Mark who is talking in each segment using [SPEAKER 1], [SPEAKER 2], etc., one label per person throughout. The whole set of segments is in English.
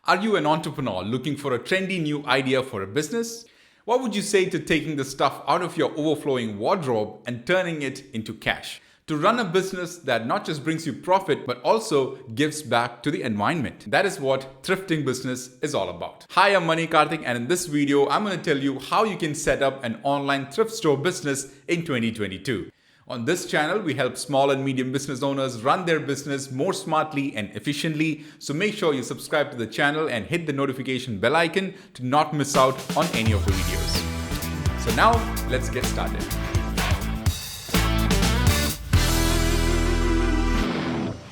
[SPEAKER 1] Are you an entrepreneur looking for a trendy new idea for a business? What would you say to taking the stuff out of your overflowing wardrobe and turning it into cash? To run a business that not just brings you profit but also gives back to the environment. That is what thrifting business is all about. Hi, I'm Mani Karthik, and in this video, I'm going to tell you how you can set up an online thrift store business in 2022. On this channel, we help small and medium business owners run their business more smartly and efficiently. So make sure you subscribe to the channel and hit the notification bell icon to not miss out on any of the videos. So now let's get started.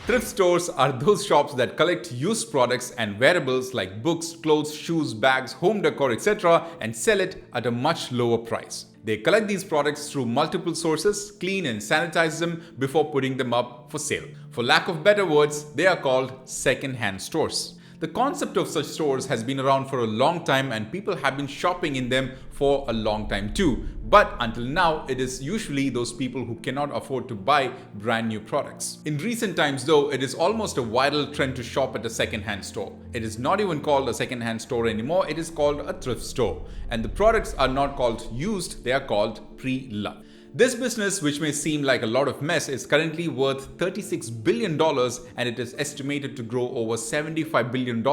[SPEAKER 1] Thrift stores are those shops that collect used products and wearables like books, clothes, shoes, bags, home decor, etc. and sell it at a much lower price. They collect these products through multiple sources, clean and sanitize them before putting them up for sale. For lack of better words, they are called second-hand stores. The concept of such stores has been around for a long time and people have been shopping in them for a long time too. But until now, it is usually those people who cannot afford to buy brand new products. In recent times though, it is almost a viral trend to shop at a second-hand store. It is not even called a second-hand store anymore, it is called a thrift store. And the products are not called used, they are called pre-loved. This business, which may seem like a lot of mess, is currently worth $36 billion and it is estimated to grow over $75 billion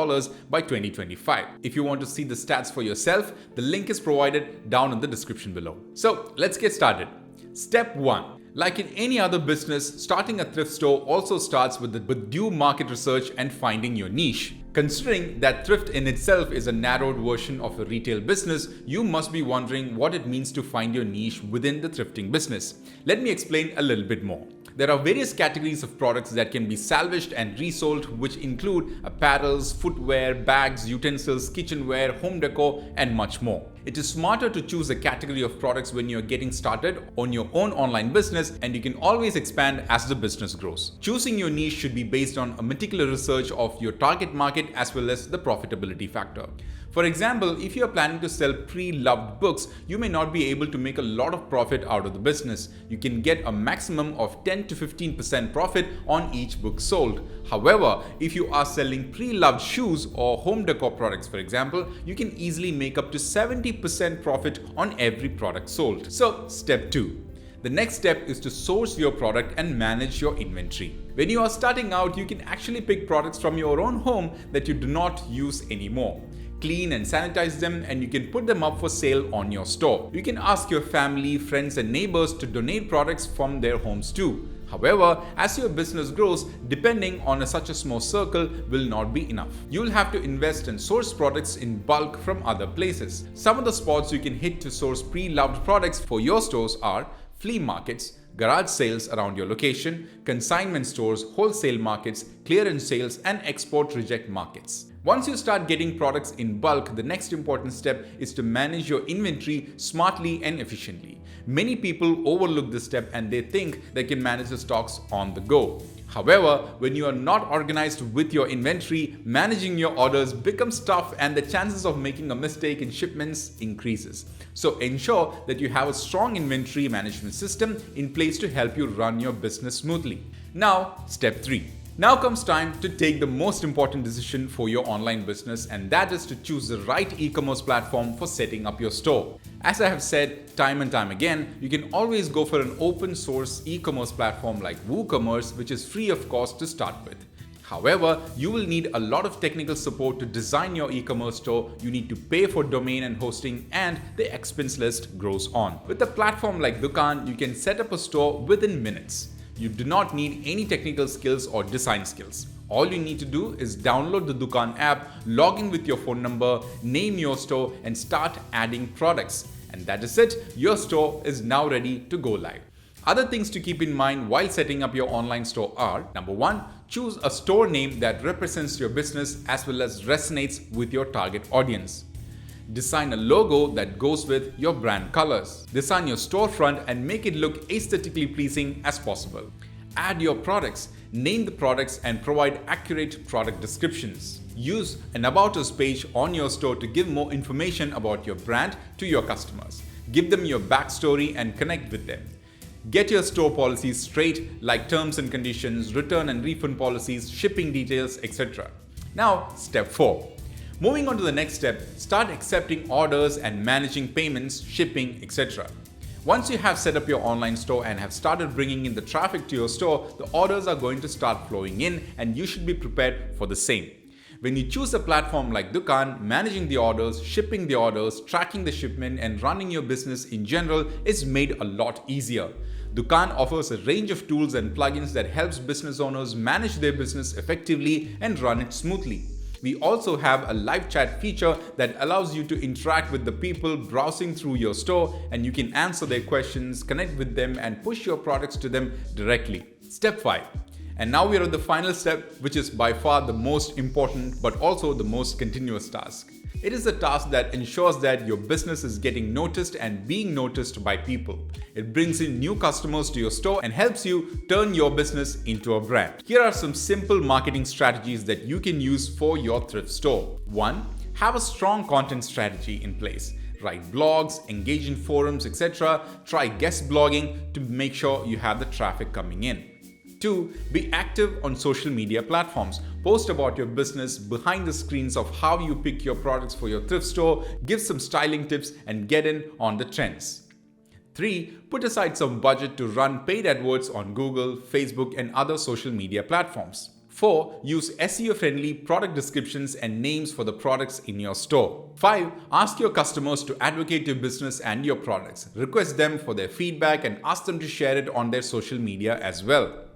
[SPEAKER 1] by 2025. If you want to see the stats for yourself, the link is provided down in the description below. So let's get started. Step 1. Like in any other business, starting a thrift store also starts with due market research and finding your niche. Considering that thrift in itself is a narrowed version of a retail business, you must be wondering what it means to find your niche within the thrifting business. Let me explain a little bit more. There are various categories of products that can be salvaged and resold, which include apparels, footwear, bags, utensils, kitchenware, home decor, and much more. It is smarter to choose a category of products when you're getting started on your own online business, and you can always expand as the business grows. Choosing your niche should be based on a meticulous research of your target market as well as the profitability factor. For example, if you are planning to sell pre-loved books, you may not be able to make a lot of profit out of the business. You can get a maximum of 10 to 15% profit on each book sold. However, if you are selling pre-loved shoes or home decor products, for example, you can easily make up to 70% profit on every product sold. So, step 2. The next step is to source your product and manage your inventory. When you are starting out, you can actually pick products from your own home that you do not use anymore. Clean and sanitize them, and you can put them up for sale on your store. You can ask your family, friends and neighbors to donate products from their homes too. However, as your business grows, depending on such a small circle will not be enough. You will have to invest and source products in bulk from other places. Some of the spots you can hit to source pre-loved products for your stores are flea markets, garage sales around your location, consignment stores, wholesale markets, clearance sales, and export reject markets. Once you start getting products in bulk, the next important step is to manage your inventory smartly and efficiently. Many people overlook this step and they think they can manage the stocks on the go. However, when you are not organized with your inventory, managing your orders becomes tough and the chances of making a mistake in shipments increases. So ensure that you have a strong inventory management system in place to help you run your business smoothly. Now, step 3. Now comes time to take the most important decision for your online business, and that is to choose the right e-commerce platform for setting up your store. As I have said time and time again, you can always go for an open source e-commerce platform like WooCommerce, which is free of cost to start with. However, you will need a lot of technical support to design your e-commerce store. You need to pay for domain and hosting, and the expense list grows on. With a platform like Dukaan, you can set up a store within minutes. You do not need any technical skills or design skills. All you need to do is download the Dukaan app, log in with your phone number, name your store, and start adding products. And that is it. Your store is now ready to go live. Other things to keep in mind while setting up your online store are: number 1, choose a store name that represents your business as well as resonates with your target audience. Design a logo that goes with your brand colors. Design your storefront and make it look aesthetically pleasing as possible. Add your products, name the products, and provide accurate product descriptions. Use an About Us page on your store to give more information about your brand to your customers. Give them your backstory and connect with them. Get your store policies straight, like terms and conditions, return and refund policies, shipping details, etc. Now, step 4. Moving on to the next step, start accepting orders and managing payments, shipping, etc. Once you have set up your online store and have started bringing in the traffic to your store, the orders are going to start flowing in and you should be prepared for the same. When you choose a platform like Dukaan, managing the orders, shipping the orders, tracking the shipment and running your business in general is made a lot easier. Dukaan offers a range of tools and plugins that helps business owners manage their business effectively and run it smoothly. We also have a live chat feature that allows you to interact with the people browsing through your store, and you can answer their questions, connect with them and push your products to them directly. Step 5. And now we are at the final step, which is by far the most important but also the most continuous task. It is a task that ensures that your business is getting noticed and being noticed by people. It brings in new customers to your store and helps you turn your business into a brand. Here are some simple marketing strategies that you can use for your thrift store. 1. Have a strong content strategy in place. Write blogs, engage in forums, etc. Try guest blogging to make sure you have the traffic coming in. 2. Be active on social media platforms. Post about your business, behind the screens of how you pick your products for your thrift store, give some styling tips and get in on the trends. 3. Put aside some budget to run paid AdWords on Google, Facebook and other social media platforms. 4. Use SEO-friendly product descriptions and names for the products in your store. 5. Ask your customers to advocate your business and your products. Request them for their feedback and ask them to share it on their social media as well.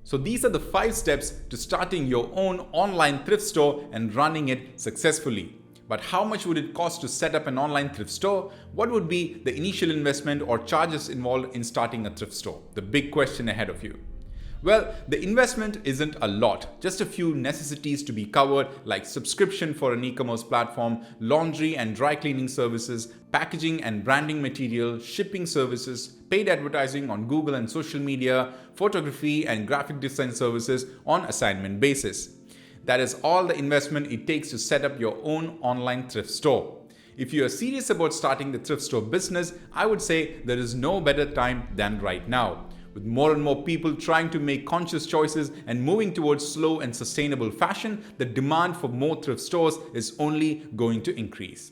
[SPEAKER 1] So these are the 5 steps to starting your own online thrift store and running it successfully. But how much would it cost to set up an online thrift store? What would be the initial investment or charges involved in starting a thrift store? The big question ahead of you. Well, the investment isn't a lot, just a few necessities to be covered like subscription for an e-commerce platform, laundry and dry cleaning services, packaging and branding material, shipping services, paid advertising on Google and social media, photography and graphic design services on assignment basis. That is all the investment it takes to set up your own online thrift store. If you are serious about starting the thrift store business, I would say there is no better time than right now. With more and more people trying to make conscious choices and moving towards slow and sustainable fashion, the demand for more thrift stores is only going to increase.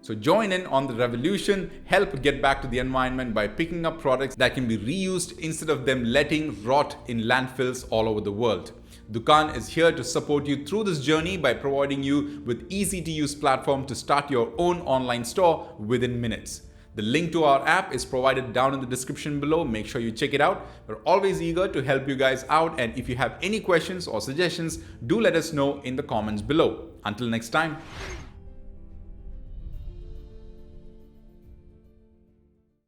[SPEAKER 1] So join in on the revolution, help get back to the environment by picking up products that can be reused instead of them letting rot in landfills all over the world. Dukaan is here to support you through this journey by providing you with easy-to-use platform to start your own online store within minutes. The link to our app is provided down in the description below. Make sure you check it out. We're always eager to help you guys out, and if you have any questions or suggestions, do let us know in the comments below. Until next time.